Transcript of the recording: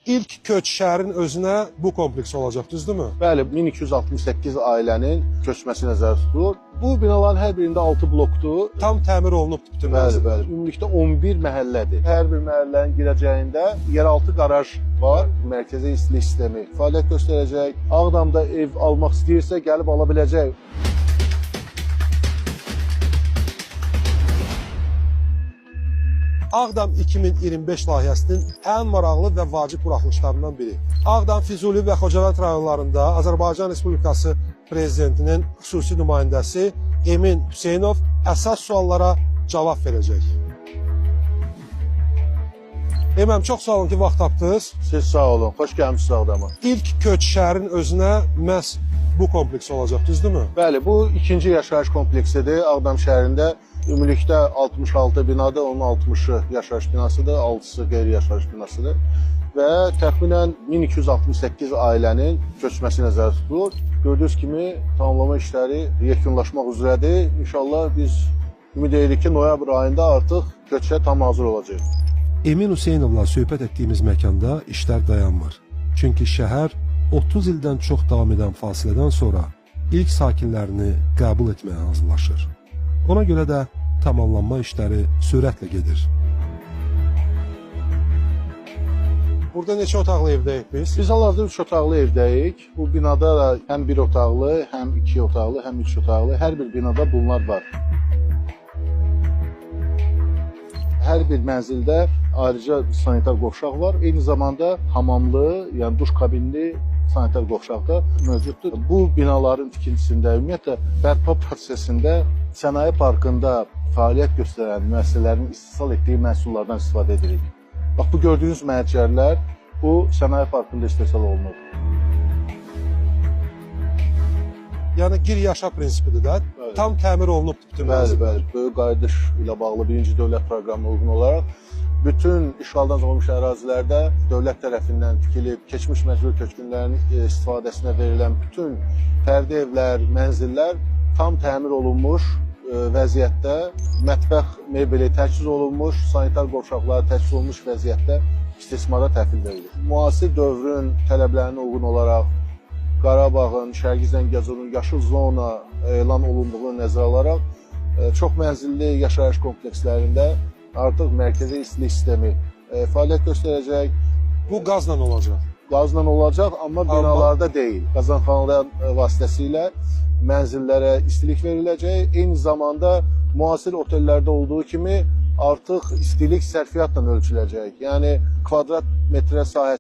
İlk köç şəhərin özünə bu kompleks olacaq, düzdürmü? Bəli, 1268 ailənin köçməsi nəzərdə tutulur. Bu binaların hər birində 6 blokdur. Tam təmir olunubdur bütün Bəli, mənzillər. bəli. Ümumilikdə 11 məhəllədir. Hər bir məhəllənin girəcəyində yeraltı qaraj var. Mərkəzi istilik sistemi fəaliyyət göstərəcək. Ağdamda ev almaq istəyirsə gəlib ala biləcək. Ağdam 2025 layihəsinin ən maraqlı və vacib buraxılışlarından biri. Ağdam, Füzuli və Xocavənd rayonlarında Azərbaycan Respublikası Prezidentinin xüsusi nümayəndəsi Emin Hüseynov əsas suallara cavab verəcək. Eməm, çox sağ olun ki, vaxt tapdınız. Siz sağ olun, xoş gəlmişsiniz Ağdama. İlk köç şəhərin özünə məhz bu kompleks olacaq, düzdürmü? Bəli, bu ikinci yaşayış kompleksidir. Ağdam şəhərində ümumilikdə 66 binadır, onun 60-ı yaşayış binasıdır, 6-sı qeyri-yaşayış binasıdır və təxminən 1268 ailənin köçməsi nəzərdə tutulur. Gördüyünüz kimi tamamlama işləri yekunlaşmaq üzrədir. İnşallah biz ümid edirik ki, noyabr ayında artıq köçə tam hazır olacaq. Emin Hüseynovla söhbət etdiyimiz məkanda işlər dayanmır. Çünki şəhər 30 ildən çox davam edən fasilədən sonra ilk sakinlərini qəbul etməyə hazırlaşır. Ona görə də tamamlanma işləri sürətlə gedir. Burada neçə otaqlı evdəyik biz? Biz hal-hazırda 3 otaqlı evdəyik. Bu binada da həm 1 otaqlı, həm 2 otaqlı, həm 3 otaqlı. Hər bir binada bunlar var. Hər bir mənzildə ayrıca sanitar qovşaq var. Eyni zamanda hamamlı, yəni duş kabinli sanitar qovşaq da mövcuddur. Bu binaların tikintisində, ümumiyyətlə bərpa prosesində sənaye parkında fəaliyyət göstərən müəssisələrin istehsal etdiyi məhsullardan istifadə edirik. Bax, bu gördüyünüz mərcərlər bu sənaye parkında istehsal olunur. Yəni gir yaşa prinsipidir də. Bəli. Tam təmir olunubdur bütün Bəli, mənzillər. bəli. Böyük qayıdış ilə bağlı birinci dövlət proqramına uyğun olaraq bütün işğaldan olmuş ərazilərdə dövlət tərəfindən tikilib, keçmiş məcbur köçkünlərin istifadəsinə verilən bütün fərdi evlər, mənzillər tam təmir olunmuş vəziyyətdə, mətbəx mebeli təchiz olunmuş, sanitar qovşaqları təchiz olunmuş vəziyyətdə istismara təhvil verilir. Müasir dövrün tələblərinə uyğun olaraq Qarabağın, Şərqi Zəngəzurun yaşıl zona elan olunduğunu nəzərə alaraq çox mənzilli yaşayış komplekslərində artıq mərkəzi istilik sistemi fəaliyyət göstərəcək. Bu qazla olacaq. Qazla olacaq, amma binalarda deyil. Qazanxanalar vasitəsilə mənzillərə istilik veriləcək. Eyni zamanda müasir otellərdə olduğu kimi artıq istilik sərfiyyatla ölçüləcək. Yəni kvadrat metrə sahəsində